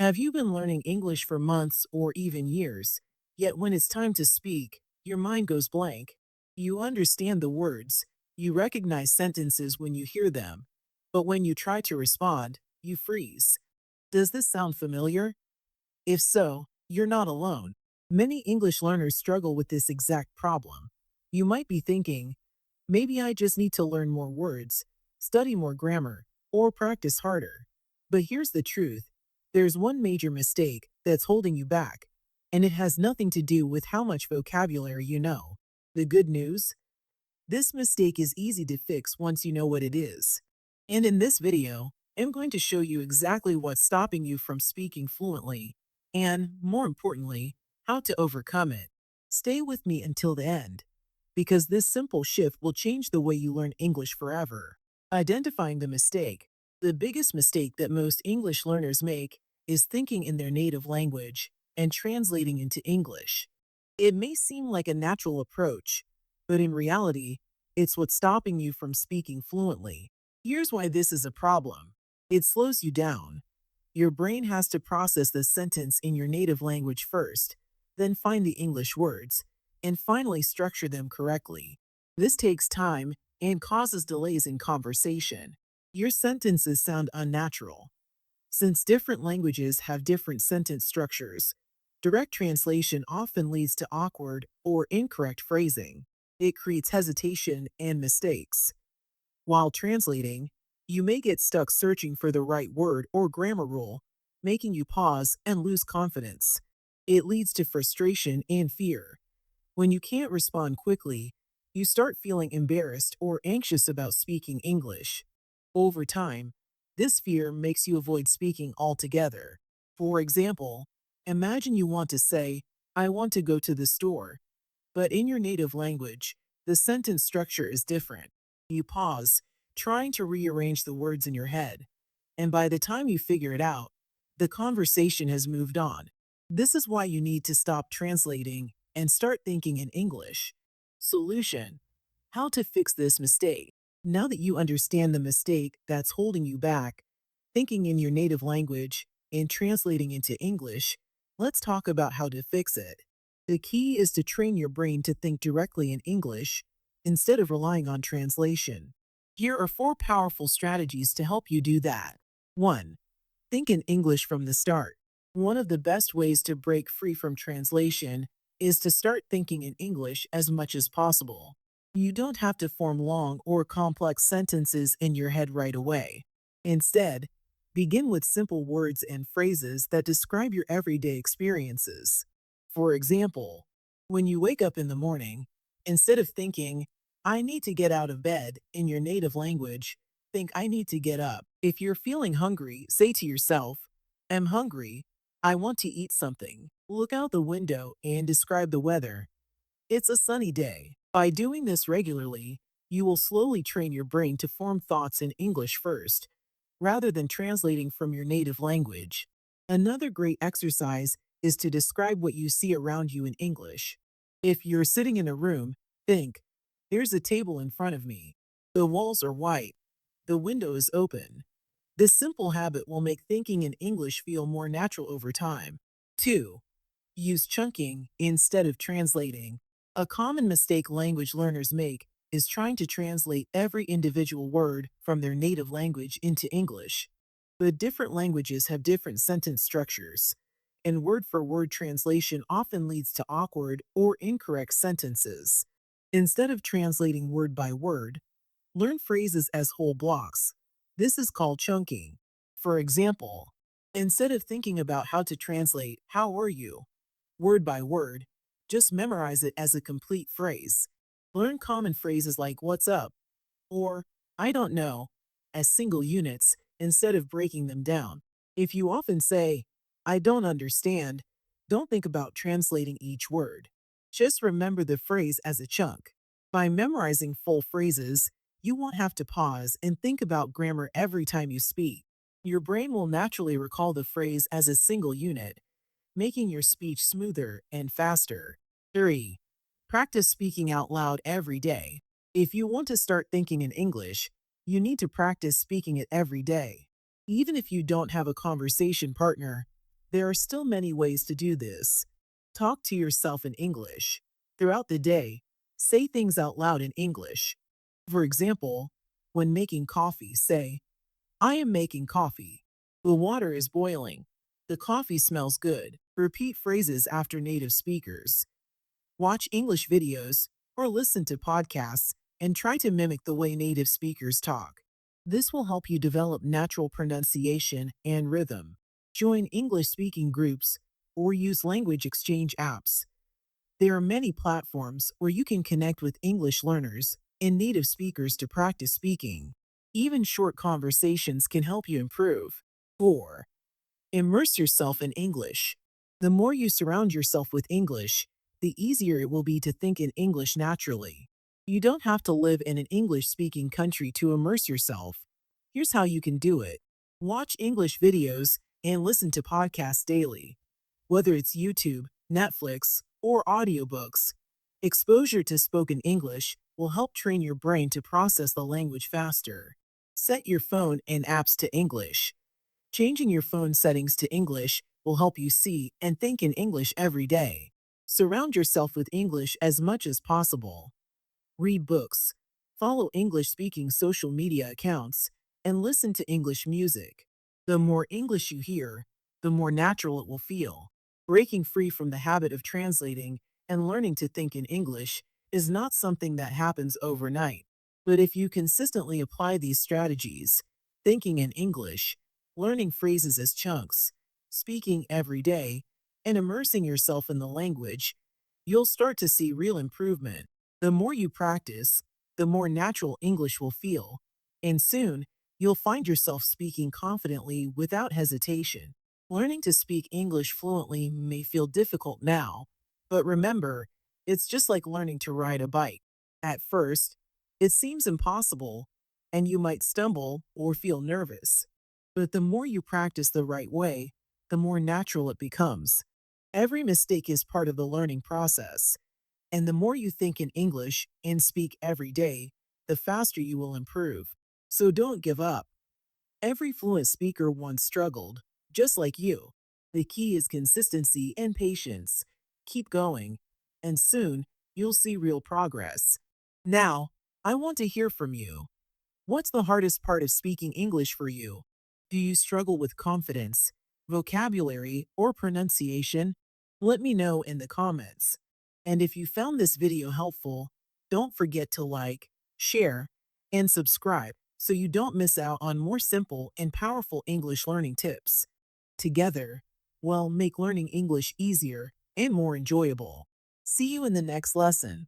Have you been learning English for months or even years, yet when it's time to speak, your mind goes blank? You understand the words, you recognize sentences when you hear them, but when you try to respond, you freeze. Does this sound familiar? If so, you're not alone. Many English learners struggle with this exact problem. You might be thinking, maybe I just need to learn more words, study more grammar, or practice harder. But here's the truth: there's one major mistake that's holding you back, and it has nothing to do with how much vocabulary you know. The good news? This mistake is easy to fix once you know what it is. And in this video, I'm going to show you exactly what's stopping you from speaking fluently, and more importantly, how to overcome it. Stay with me until the end, because this simple shift will change the way you learn English forever. Identifying the mistake. The biggest mistake that most English learners make is thinking in their native language and translating into English. It may seem like a natural approach, but in reality, it's what's stopping you from speaking fluently. Here's why this is a problem. It slows you down. Your brain has to process the sentence in your native language first, then find the English words, and finally structure them correctly. This takes time and causes delays in conversation. Your sentences sound unnatural. Since different languages have different sentence structures, direct translation often leads to awkward or incorrect phrasing. It creates hesitation and mistakes. While translating, you may get stuck searching for the right word or grammar rule, making you pause and lose confidence. It leads to frustration and fear. When you can't respond quickly, you start feeling embarrassed or anxious about speaking English. Over time, this fear makes you avoid speaking altogether. For example, imagine you want to say, I want to go to the store, but in your native language, the sentence structure is different. You pause, trying to rearrange the words in your head, and by the time you figure it out, the conversation has moved on. This is why you need to stop translating and start thinking in English. Solution: how to fix this mistake. Now that you understand the mistake that's holding you back, thinking in your native language and translating into English, let's talk about how to fix it. The key is to train your brain to think directly in English instead of relying on translation. Here are 4 powerful strategies to help you do that. 1. Think in English from the start. One of the best ways to break free from translation is to start thinking in English as much as possible. You don't have to form long or complex sentences in your head right away. Instead, begin with simple words and phrases that describe your everyday experiences. For example, when you wake up in the morning, instead of thinking, I need to get out of bed in your native language, think I need to get up. If you're feeling hungry, say to yourself, I'm hungry. I want to eat something. Look out the window and describe the weather. It's a sunny day. By doing this regularly, you will slowly train your brain to form thoughts in English first, rather than translating from your native language. Another great exercise is to describe what you see around you in English. If you're sitting in a room, think, there's a table in front of me. The walls are white. The window is open. This simple habit will make thinking in English feel more natural over time. 2. Use chunking instead of translating. A common mistake language learners make is trying to translate every individual word from their native language into English. But different languages have different sentence structures, and word-for-word translation often leads to awkward or incorrect sentences. Instead of translating word by word, learn phrases as whole blocks. This is called chunking. For example, instead of thinking about how to translate "How are you?" word by word, just memorize it as a complete phrase. Learn common phrases like "What's up?" or "I don't know" as single units instead of breaking them down. If you often say, I don't understand, don't think about translating each word. Just remember the phrase as a chunk. By memorizing full phrases, you won't have to pause and think about grammar every time you speak. Your brain will naturally recall the phrase as a single unit, making your speech smoother and faster. 3. Practice speaking out loud every day. If you want to start thinking in English, you need to practice speaking it every day. Even if you don't have a conversation partner, There are still many ways to do this. Talk to yourself in English. Throughout the day, say things out loud in English. For example, when making coffee, say, I am making coffee. The water is boiling. The coffee smells good. Repeat phrases after native speakers. Watch English videos or listen to podcasts and try to mimic the way native speakers talk. This will help you develop natural pronunciation and rhythm. Join English speaking groups or use language exchange apps. There are many platforms where you can connect with English learners and native speakers to practice speaking. Even short conversations can help you improve. 4. Immerse yourself in English. The more you surround yourself with English, the easier it will be to think in English naturally. You don't have to live in an English speaking country to immerse yourself. Here's how you can do it: watch English videos and listen to podcasts daily. Whether it's YouTube, Netflix, or audiobooks, exposure to spoken English will help train your brain to process the language faster. Set your phone and apps to English. Changing your phone settings to English will help you see and think in English every day. Surround yourself with English as much as possible. Read books, follow English speaking social media accounts, and listen to English music. The more English you hear, the more natural it will feel. Breaking free from the habit of translating and learning to think in English is not something that happens overnight. But if you consistently apply these strategies, thinking in English, learning phrases as chunks, speaking every day, and immersing yourself in the language, you'll start to see real improvement. The more you practice, the more natural English will feel, and soon you'll find yourself speaking confidently without hesitation. Learning to speak English fluently may feel difficult now, but remember, it's just like learning to ride a bike. At first, it seems impossible, and you might stumble or feel nervous. But the more you practice the right way, the more natural it becomes. Every mistake is part of the learning process, and the more you think in English and speak every day, the faster you will improve. So don't give up. Every fluent speaker once struggled, just like you. The key is consistency and patience. Keep going, and soon you'll see real progress. Now, I want to hear from you. What's the hardest part of speaking English for you? Do you struggle with confidence, vocabulary, or pronunciation? Let me know in the comments. And if you found this video helpful, don't forget to like, share, and subscribe so you don't miss out on more simple and powerful English learning tips. Together, we'll make learning English easier and more enjoyable. See you in the next lesson.